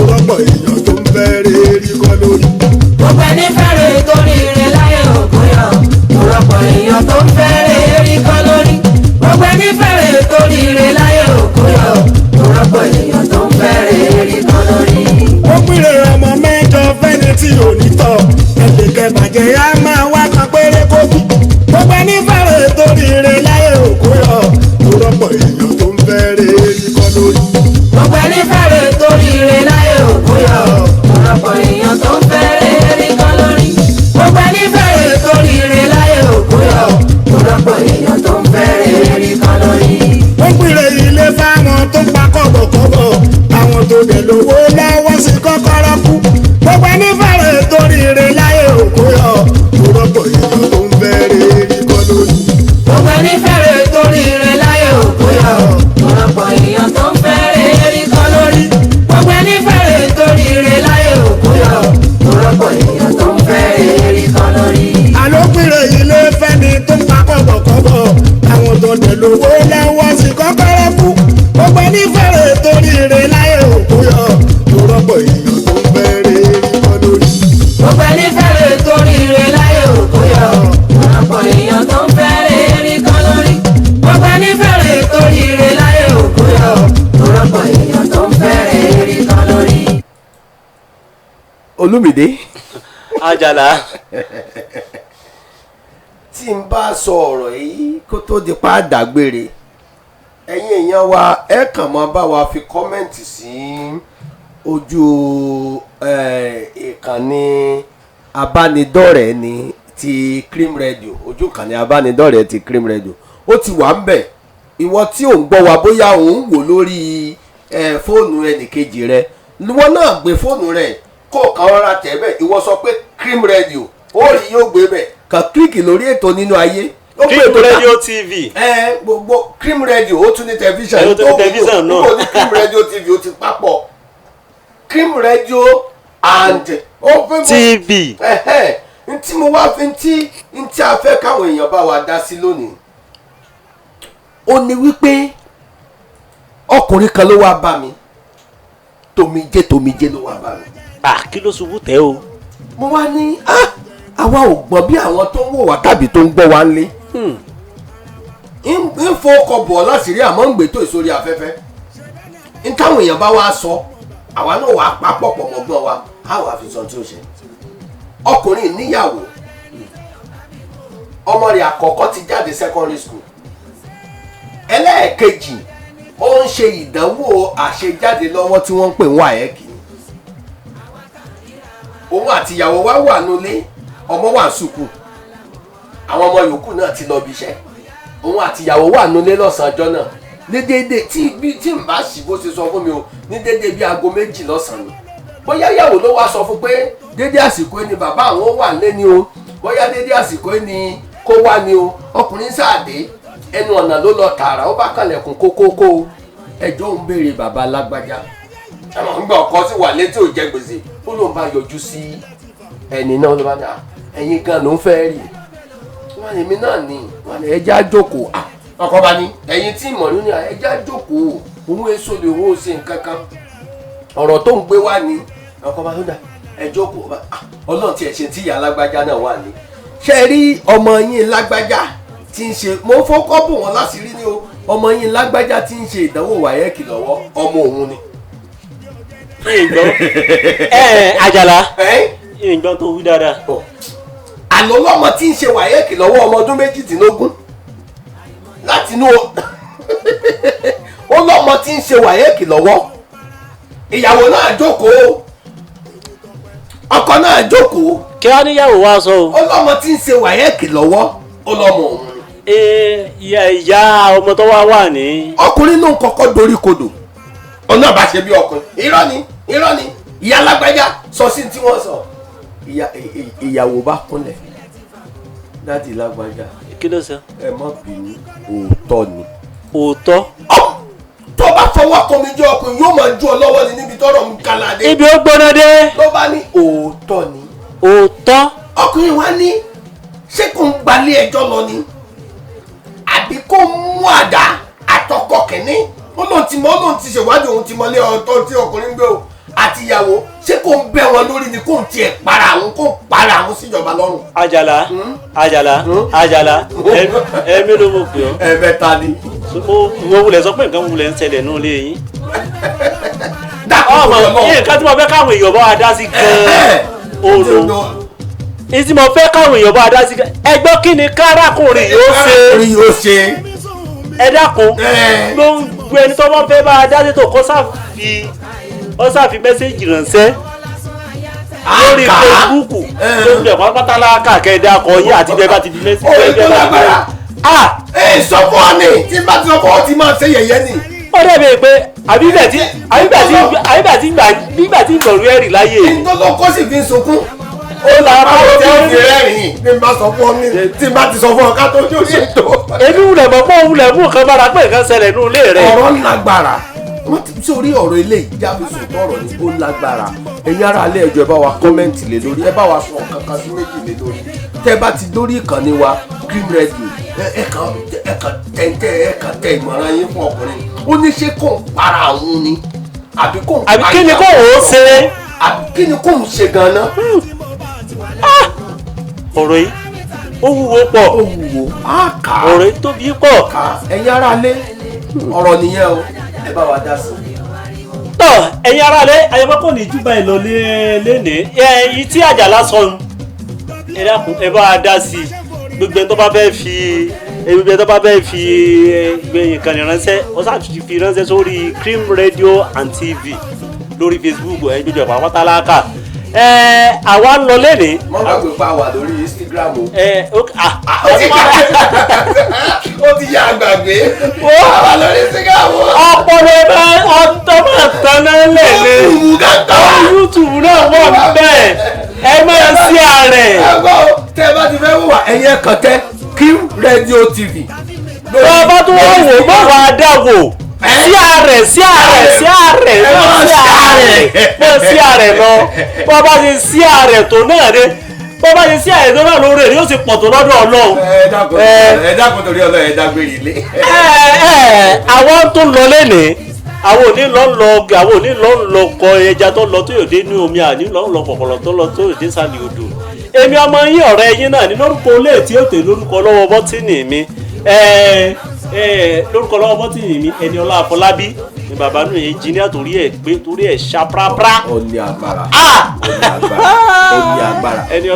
lọ́pọ̀ èèyàn tó ń bẹ̀rẹ̀ rí kọ́ lórí. gbogbo ẹni bẹ̀rẹ̀ torí rẹ̀ láyé òkú yọ lọ́pọ̀ èèyàn tó ń bẹ̀rẹ̀ rí kọ́ lórí. gbogbo ẹni bẹ̀rẹ̀ torí rẹ̀ láyé òkú yọ lọ́pọ̀ èèyàn tó ń bẹ̀rẹ̀ rí kọ́ lórí. ó pèrè ọmọ mẹ́jọ fẹ́ni tí ò ní tọ̀ tẹ̀lé gẹ̀bàjẹ́ á máa wá kọ́ péré kó bí. gbogbo ẹni bẹ̀rẹ̀ torí rẹ̀ láyé òkú yọ lọ́pọ̀ èèyàn tó ń bẹ̀rẹ̀ rí kọ́ lórí. gbogbo ẹni bẹ̀rẹ̀ torí rẹ̀ láyé òkú yọ lọ́pọ̀ èèyàn tó ń bẹ̀rẹ̀ rí kọ́ lórí. gbogbo ẹni bẹ̀rẹ̀ torí rẹ̀ láyé òkú yọ lọ́pọ̀ èèyàn tó ń bẹ̀rẹ̀ rí kọ́ lórí. ó pèrè ilé fáwọn tó pa kọ̀bọ̀kọ̀bọ̀ àwọn tó dẹ̀ lówó lọ́wọ́ sí kọ́kọ́rọ́ kú. gbogbo ẹni bẹ̀rẹ̀ torí rẹ̀ láyé òkú yọ lọ́pọ̀ èèyàn tó ń bẹ̀rẹ̀ rí kọ́ lórí. gbogbo ẹni bẹ̀rẹ̀ torí rẹ̀ láyé òkú yọ lọ́pọ̀ èèyàn tó ń bẹ̀rẹ̀ rí kọ́ lórí. gbogbo ẹni bẹ̀rẹ̀ torí rẹ̀ láyé òkú yọ lọ́pọ̀ èèyàn tó ń bẹ̀rẹ̀ rí kọ́ lórí. àlópìrè ilé fẹ́ni tó ń pa kọ̀bọ̀kọ̀bọ̀ àwọn tó dẹ̀ lówó lọ́wọ́ sí kọ́kọ́rọ́ kú. gbogbo ẹni bẹ̀rẹ̀ torí rẹ̀ láyé òkú yọ lọ́pọ̀ èèyàn tó ń bẹ̀rẹ̀ rí kọ́ lórí. gbogbo ẹni bẹ̀rẹ̀ torí rẹ̀ láyé òkú yọ lọ́pọ̀ èèyàn tó ń bẹ̀rẹ̀ rí kọ́ lórí. gbogbo ẹni bẹ̀rẹ̀ torí rẹ̀ láyé òkú yọ lọ́pọ̀ èèyàn tó ń bẹ̀rẹ̀ rí kọ́ lórí. Olúmídé. Àjàlá tí n bá sọ ọ̀rọ̀ yìí kó tó di pa àdágbére ẹ̀yin èèyàn wa ẹ kàn máa bá wa fi kọ́mẹ́ǹtì sí ojú ìkànnì abánidọ́rẹ̀ẹ́ ni ti Cream Radio ojú ìkànnì abánidọ́rẹ̀ẹ́ ti Cream Radio ó ti wà ń bẹ̀ ìwọ tí ò ń gbọ́ wa bóyá ò ń wò lórí fóònù ẹnìkejì rẹ ìwọ náà gbé fóònù rẹ kó kàn rọra tẹ̀ bẹ́ẹ̀ ìwọ sọ pé Cream Radio ó rí yóò gbé bẹ́ẹ̀ kàn kílíkì lórí ètò nínú ayé. Cream Radio TV. Gbogbo Cream Radio ó tún ní tẹlifíṣàn. ó tún ní tẹlifíṣàn náà. ó ní Cream Radio TV ó ti papọ̀ Cream Radio and TV. Ntí mo wá fi ntí a fẹ́ káwọn èèyàn bá wa dá sí lónìí ó ní wípé ọkùnrin kan ló wá bá mi tomijé ló wá bá mi. Kí ló ṣubú tẹ́ o. mo wá ní àwa ò gbọ́n bí àwọn tó ń wò wá tàbí tó ń gbọ́ wá ń lé ń fọkọ̀ bọ̀ láṣìírí àmọ́ ń gbètò ìsórí afẹ́fẹ́ ń táwọn èèyàn bá wá sọ àwa náà wà á papọ̀ pọ̀ mọ́gbọ́n wa á wà á fi sọ tí ó ṣe. Ọkùnrin níyàwó ọmọ rẹ̀ àkọ́kọ́ ti jáde secondary school ẹlẹ́ẹ̀kejì ó ń ṣe ìdánwò àṣejáde lọ́wọ́ tí wọ́n ń pè wọ́n àyẹ́kì òun àti ìyàwó wa wà nulẹ̀ ọmọ wà sùkú àwọn ọmọ yòókù náà ti lọ bí iṣẹ́ òun àti ìyàwó wà nulẹ̀ lọ́sàn-án ọjọ́ náà ní déédéé tí n bá sì bó ṣe sọ fún mi o ní déédéé bí aago 2 lọ́sàn-án ni bóyá ìyàwó ló wá sọ fún pé dédé àsìkò ni bàbá àwọn wà lé ní o bóyá dédé àsìkò ni kó wá ní o ọkùnrin sáàdé ẹnu ọ̀nà ló lọ tààrà ó bá kànlẹ̀kùn kókókó ẹjọ́ ń béèrè bàbá lágbájá ẹ̀mọ̀ ń gbọ́ ọkọ sí wà létí ò jẹ gbèsè ó ló ń bá yọjú sí ẹni náà ló bá ní ẹ̀yin gan ló ń fẹ́ rí wọn èmi náà ní wọn ní ẹjẹ́ àjòkó ọkọ bá ní ẹ̀yin tí ìmọ̀ ló ní ẹjẹ́ àjòkó òun èso lè wọ́n ṣe nǹkan kan ọ̀rọ̀ tó ń gbé wá ní ọkọ bá tó dà ẹjọ́ kò bá ọlọ́run tí ẹ̀ ṣe tí ìyá lágbájá náà wà ní. ṣe rí ọmọ yín lágbájá tí ń ṣe mo fọ́kọ́ bò wọ́n láṣìírí ní o ọmọ yín lágbájá tí ń ṣe ìdánwò wáyẹ́kì lọ́wọ́ ọmọ òun ni. Àjàlá ìgbọ́n tó wí dáadáa. àlọ́ lọ́mọ tí ń ṣe wáyẹ́kì lọ́wọ́ ọmọ ọdún 18 láti inú ó lọ́mọ tí ń ṣe wáyẹ́kì lọ́wọ́ ìyàwó náà jókòó ọkọ náà jókòó. Kí wá níyàwó wá sọ o. ọlọ́mọ tí ń ṣe wáyẹ́kì lọ́wọ́ ọlọ́mọ òun ni. ìyá ọmọ tó wà ní. ọkùnrin náà kọ́kọ́ dorí kodò ọ̀nà bá ṣe bí ọkùnrin irọ́ ni ìyá alágbájá sọ sí tí wọ́n sọ ìyàwó bá kúnlẹ̀ dáàdì lágbájá. Kí ló sọ. ẹ má bínú òótọ́ ni. Òótọ́. tó bá fọwọ́ kan mi jẹ́ ọkùnrin yóò máa ju ọ lọ́wọ́ ni níbi tọ́rọ̀ ń kala dé. Ibi ó gbóná dé. ló bá ní òótọ́ ni. Òótọ́. ọkùnrin wa ní ṣé kò ń gbalé ẹjọ́ lọ ni àbí kò mú àdá àtọkọ kìíní ó lóun ti ṣèwádìí òun ti mọlé ọtọ tí ọkùnrin ń gbé o àti ìyàwó ṣé kò ń bẹ wọn lórí ni kò ń tiẹ̀ para àwọn kò ń para àwọn síjọba lọ́rùn. Àjàlá ẹ̀mí ló mọ̀ pé ọ́. ẹ̀mẹ́ta ni. wọ́n wulẹ̀ sọ pé nǹkan wulẹ̀ ń ṣẹlẹ̀ nínú ilé yín. ọmọ yìí nǹkan tí mo fẹ́ káwọn èèyàn bá wa dá sí gan-an òòlù ìtí mo fẹ́ káwọn èèyàn bá wa dá sí gan-an ẹgbọ́n kí ni kárákùnrin yóò ṣe ẹ dákun ló ń gbé ẹni tó bá fẹ́ bá wa dá sí tó kó sáfi mẹ́sẹ̀gì ránṣẹ́ lórí Facebook lórí ẹ̀kọ́ pátálá káàkiri dákọ̀ yín àti bẹ́ẹ̀ bá ti di mẹ́sẹ̀gì sọ fún ọ ni tí bá ti sọ fún ọ ti máa ṣe yẹ̀yẹ́ ni. ó dẹ̀ pé àbígbà tí ìgbọ̀rú ẹ̀rì láyé. ìtọ́lọ́ kó sì fi ń sunkún. ó là bá wọ́n ti fi rẹ́rìn-ín bí n bá sọ fún ọ ní tí n bá ti sọ fún ọ ká tó yóò ṣe tó. èmi wulẹ̀ mọ̀ pé òun lẹ̀ mú nǹkan bára pé nǹkan ṣẹlẹ̀ nínú ilé rẹ̀. ọ̀rọ̀ lágbára wọ́n ti sórí ọ̀rọ̀ ilé ìjábí sòtọ́ ọ̀rọ̀ ní ó lágbára ẹ̀yin ará ilé ẹjọ́ ẹ bá wa kọ́mẹ́ǹtì lé lórí ẹ bá wa sọ kankan sí méjì lé lórí tẹ́ bá ti dórí ìkànnì wa Cream Radio ẹ̀kan tẹ ìmọ̀ràn yín fún ọkùnrin ó ní ṣé kò ń para àwọn ni àbí kí ni kò ń ṣe àbí kí ni kò ń ṣe gan-an. ọ̀rọ̀ yìí ó wúwo pọ̀ ọ̀rọ̀ yìí tóbi pọ̀. ẹ̀yin ará ilé ọ̀rọ̀ nìyẹn o ẹ bá wa dá sí i. tọ́ ẹ̀yin ará ilé ayọ̀pẹ́ kò ní júbà ẹ̀ lọ lénìí èyí tí Àjàlá sọ ẹ dákun ẹ bá wa dá sí i gbogbo ẹni tó bá fẹ́ fi ìkànnì ránṣẹ́ ó sáà ti fi ránṣẹ́ sórí Cream Radio and TV lórí Facebook ẹ̀ gbogbo ẹ̀pọ̀ àwọn tálákà àwa ń lọ lẹ́nìí. wọ́n gbàgbé pa wà lórí Instagram o. ó ti yá àgbàgbé wà lórí Instagram o. ọpọlọ ẹgbẹ́ ọtọ́mọ̀ tánná lẹ́lẹ́ YouTube náà wọ̀ bẹ́ẹ̀ ẹ máa sí ààrẹ. ẹgbẹ́ tẹ́ ẹ bá ti fẹ́ wà ẹ̀yẹ kàn tẹ́ Cream Radio TV. bá a bá tún wọ́n wò bá wà á dà wò sí ààrẹ lọ bọ́ bá ti sí ààrẹ tó náà dé bọ́ bá ti sí ààrẹ tó náà lórí rẹ̀ yóò sì pọ̀ tó lọ́dọ̀ Ọlọ́run. ẹ dákun torí Ọlọ́run ẹ dágbére ilé. àwọn tó lọ lẹ́nìí àwọn òní lọ ń lọ kọ ẹja tó lọ tó yòdé ní omi àní lọ ń lọ pọ̀pọ̀lọ̀ tó lọ tó yòdé sálì odò èmi ọmọ yín ọ̀rẹ́ yín náà ní lórúkọ olóòtú ètò lórúkọ lọ́wọ́ bọ́tìnì mi lórúkọ lọ́wọ́ bọ́tìnì mi Ẹniọlá Afọlábí ni bàbá nù ẹnjìníà torí ẹ̀ ṣaprapra. ó ní agbára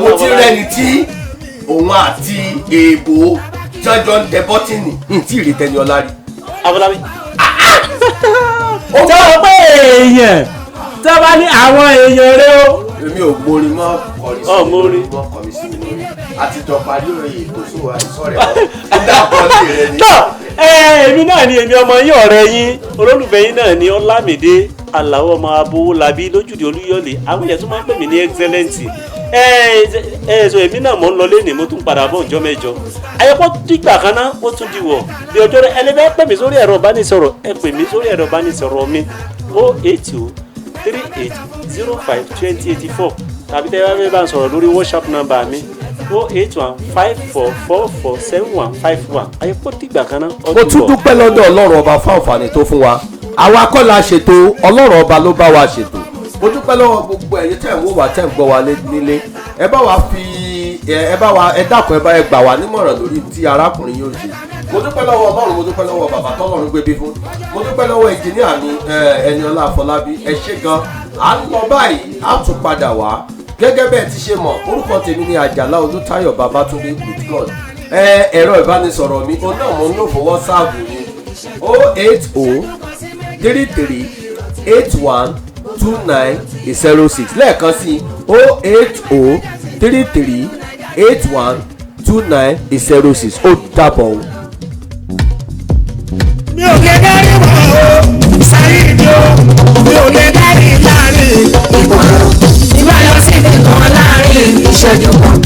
mo ti rẹ́ni tí òun àti èèbò jọjọ ń tẹ bọ́tìnì ní tí ìrètí Ẹniọlá rí. Afọlábí ó tọ́ pé èèyàn tí wọ́n bá ní àwọn èèyàn rẹ o. èmi ò gbórin mọ́ kọrí sí mi lórí àtijọ́ parí òye ètò sówó àìsọ̀rẹ́ ọ̀dàpọ̀lì rẹ ni. èmi náà ni èmi ọmọ yín ọ̀rẹ́ yín olólùfẹ́ yín náà ni Ọlámídé Àlàó ọmọ Abówólabí lójúde Olúyọ̀lé àwọn èèyàn tún máa ń pè mí ní excellence. So èmi náà mò ń lọ lẹ́nìí mo tún padà bọ̀ ǹjọ́ mẹ́jọ ayẹ́pọ̀ dìgbà kan náà ó tún di wọ̀ bí ọjọ́ rẹ ẹlẹ́bẹ̀ẹ́ pè mí sórí ẹ̀rọ ìbánisọ̀rọ̀ ẹ pè mí sórí ẹ̀rọ ìbánisọ̀rọ̀ mi 08038052084 tàbí tẹ́ bá fẹ́ bá ń sọ̀rọ̀ lórí WhatsApp number mi 08154447151 ayẹ́pọ̀ dìgbà kan náà ó mo tún tún bọ̀. dúpẹ́ lọ́dọ̀ Ọlọ́run ọba fún àǹfààní tó fún wa àwa kọ́ la ṣètò Ọlọ́run ọba ló bá wa ṣètò mo dúpẹ́ lọ́wọ́ gbogbo ẹ̀yin tẹ́ ń wò wá tẹ́ ń gbọ́ wa nílé ẹ bá wa ẹ dákun ẹ gbà wá nímọ̀ràn lórí tí arákùnrin yóò ṣe mo dúpẹ́ lọ́wọ́ Ọlọ́run mo dúpẹ́ lọ́wọ́ bàbá tọ́lọ́run gbé bí fún mo dúpẹ́ lọ́wọ́ ẹnjìníà mi Ẹniọlá Afọlábí ẹ ṣé gan à ń lọ báyìí à tún padà wá gẹ́gẹ́ bẹ́ẹ̀ ti ṣe mọ̀ orúkọ tèmi ni Àjàlá Olútáyọ̀ Babátúndé with God ẹ̀rọ ìbánisọ̀rọ̀ mi ó náà mo ń lò fún WhatsApp mi 08033812906 lẹ́ẹ̀kan sí 08033812906 ó dàbọ̀ o. mi ò lè dárí wọ̀ o Saheed o mi ò lè dárí láàrin ìgbọ̀nrún ìbáyọ̀ sí nìkan láàrin ìṣẹ́jú kan.